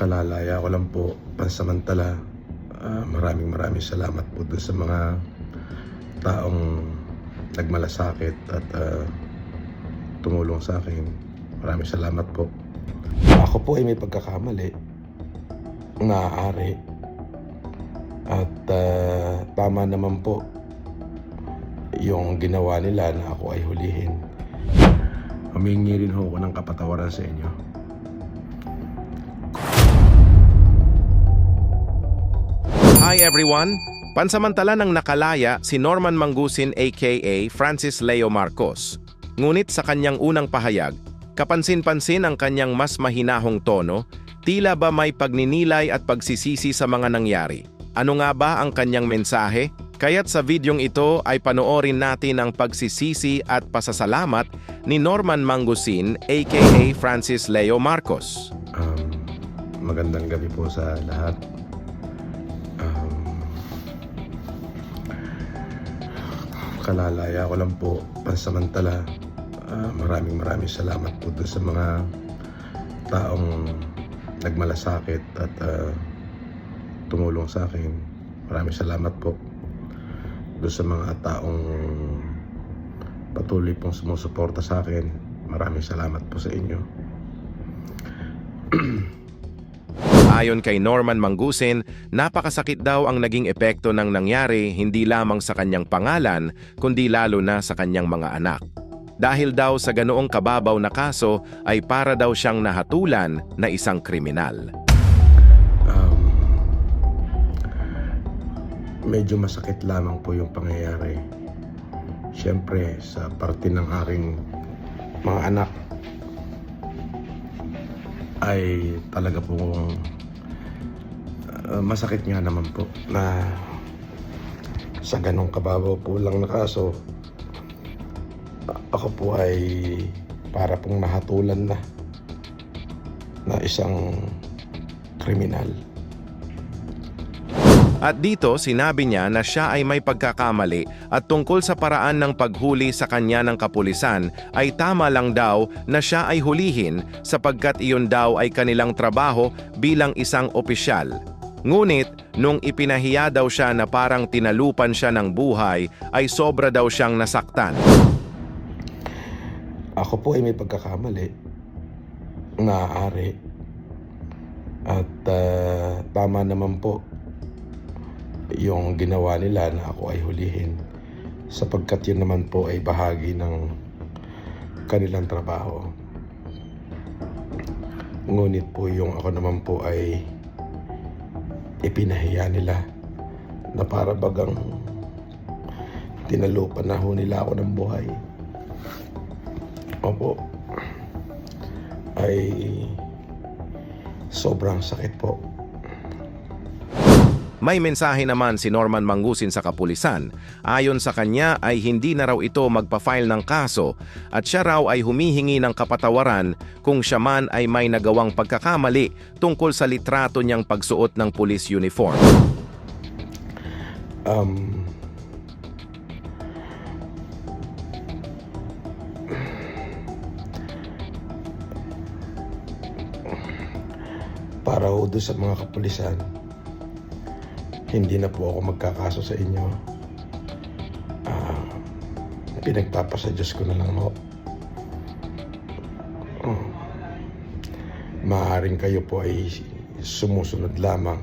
Kalalaya ko lang po, pansamantala. Maraming salamat po doon sa mga taong nagmalasakit at tumulong sa akin. Maraming salamat po. Ako po ay may pagkakamali, maaari, at tama naman po yung ginawa nila na ako ay hulihin. Humingi rin ho ako ng kapatawaran sa inyo. Hi everyone! Pansamantala nang nakalaya si Norman Mangusin aka Francis Leo Marcos. Ngunit sa kanyang unang pahayag, kapansin-pansin ang kanyang mas mahinahong tono, tila ba may pagninilay at pagsisisi sa mga nangyari. Ano nga ba ang kanyang mensahe? Kaya't sa videong ito ay panoorin natin ang pagsisisi at pasasalamat ni Norman Mangusin aka Francis Leo Marcos. Magandang gabi po sa lahat. Kalalaya ko lang po, pansamantala. Maraming salamat po doon sa mga taong nagmalasakit at tumulong sa akin. Maraming salamat po doon sa mga taong patuloy pong sumusuporta sa akin. Maraming salamat po sa inyo. Ayon kay Norman Mangusin, napakasakit daw ang naging epekto ng nangyari hindi lamang sa kanyang pangalan, kundi lalo na sa kanyang mga anak. Dahil daw sa ganoong kababaw na kaso ay para daw siyang nahatulan na isang kriminal. Medyo masakit lamang po yung pangyayari. Siyempre, sa parte ng aking mga anak ay talaga pong masakit nga naman po na sa ganong kababaw po lang na kaso ako po ay para pong nahatulan na isang kriminal. At dito sinabi niya na siya ay may pagkakamali at tungkol sa paraan ng paghuli sa kanya ng kapulisan ay tama lang daw na siya ay hulihin sapagkat iyon daw ay kanilang trabaho bilang isang opisyal. Ngunit nung ipinahiya daw siya na parang tinalupan siya ng buhay ay sobra daw siyang nasaktan. Ako po ay may pagkakamali, maaari, at tama naman po yung ginawa nila na ako ay hulihin sapagkat yun naman po ay bahagi ng kanilang trabaho. Ngunit po yung ako naman po ay ipinahiya nila na para bagang tinalupan na ho nila ako ng buhay. Opo, ay sobrang sakit po. May mensahe naman si Norman Mangusin sa kapulisan. Ayon sa kanya ay hindi na raw ito magpa-file ng kaso at siya raw ay humihingi ng kapatawaran kung siya man ay may nagawang pagkakamali tungkol sa litrato niyang pagsuot ng police uniform. Para ho doon sa mga kapulisan, hindi na po ako magkakaso sa inyo. Pinagpapasa Diyos ko na lang ho. Maaaring kayo po ay sumusunod lamang.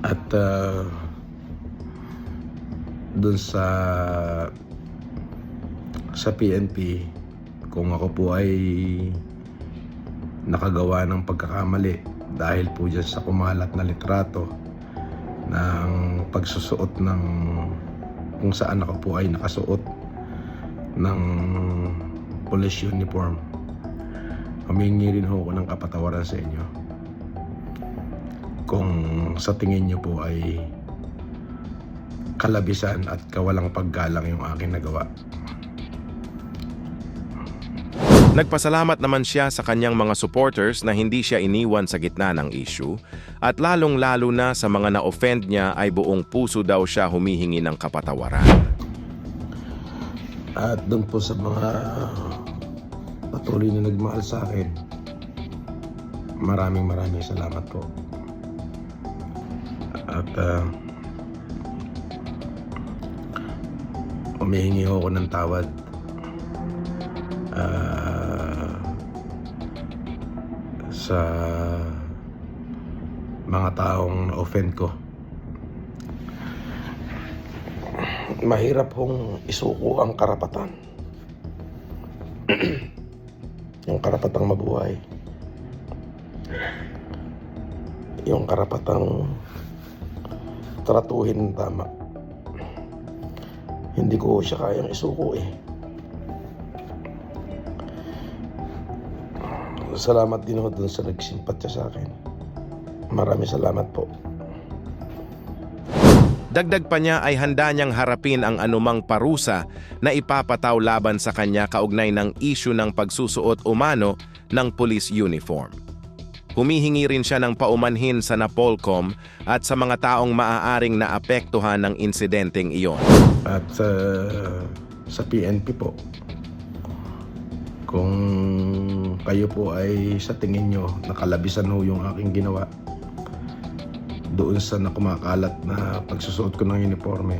At dun sa PNP, kung ako po ay nakagawa ng pagkakamali dahil po dyan sa kumalat na litrato ng pagsusuot ng kung saan ako po ay nakasuot ng police uniform, humingi rin ho ako ng kapatawaran sa inyo kung sa tingin nyo po ay kalabisan at kawalang paggalang yung aking nagawa. Nagpasalamat naman siya sa kanyang mga supporters na hindi siya iniwan sa gitna ng issue at lalong-lalo na sa mga na-offend niya ay buong puso daw siya humihingi ng kapatawaran. At doon po sa mga patuloy na nagmahal sa akin, maraming salamat po. At humihingi ako ng tawad sa mga taong na-offend ko. Mahirap hong isuko ang karapatan. Yung karapatang mabuhay. Yung karapatang tratuhin ng tama. Hindi ko siya kayang isuko eh. Salamat din ako dun sa nagsimpatya sa akin. Maraming salamat po. Dagdag pa niya ay handa niyang harapin ang anumang parusa na ipapataw laban sa kanya kaugnay ng issue ng pagsusuot umano ng police uniform. Humihingi rin siya ng paumanhin sa NAPOLCOM at sa mga taong maaaring naapektuhan ng insidenteng iyon. At sa PNP po, kung kayo po ay sa tingin nyo nakalabisan ho yung aking ginawa doon sa nakumakalat na pagsusuot ko ng uniforme,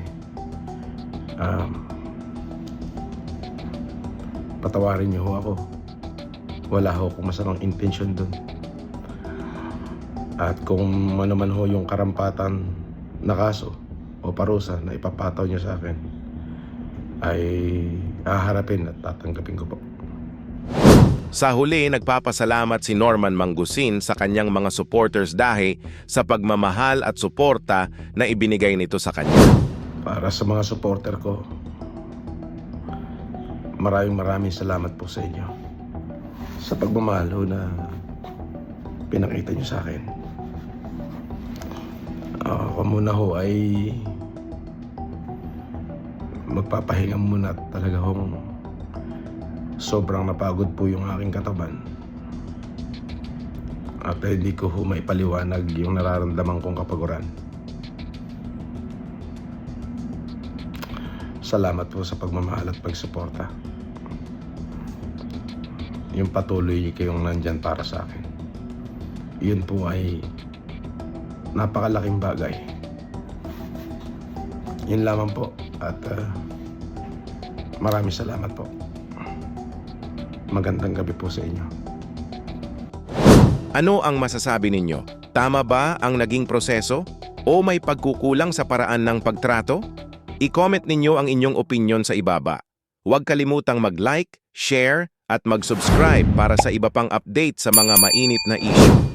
patawarin nyo ho ako. Wala ho akong masamang intention doon. At kung ano man ho yung karampatan na kaso o parusa na ipapataw nyo sa akin, ay haharapin at tatanggapin ko po. Sa huli, nagpapasalamat si Norman Mangusin sa kanyang mga supporters dahil sa pagmamahal at suporta na ibinigay nito sa kanya. Para sa mga supporter ko, maraming salamat po sa inyo sa pagmamahal ho na pinakita nyo sa akin. Ako muna ho ay magpapahinga muna at talaga hong sobrang napagod po yung aking katawan. At hindi ko ho maipaliwanag yung nararamdaman kong kapaguran. Salamat po sa pagmamahal at pagsuporta. Yung patuloy kayong nandyan para sa akin. Yun po ay napakalaking bagay. Yun lamang po. At maraming salamat po. Magandang gabi po sa inyo. Ano ang masasabi ninyo? Tama ba ang naging proseso? O may pagkukulang sa paraan ng pagtrato? I-comment ninyo ang inyong opinyon sa ibaba. Huwag kalimutang mag-like, share, at mag-subscribe para sa iba pang update sa mga mainit na issue.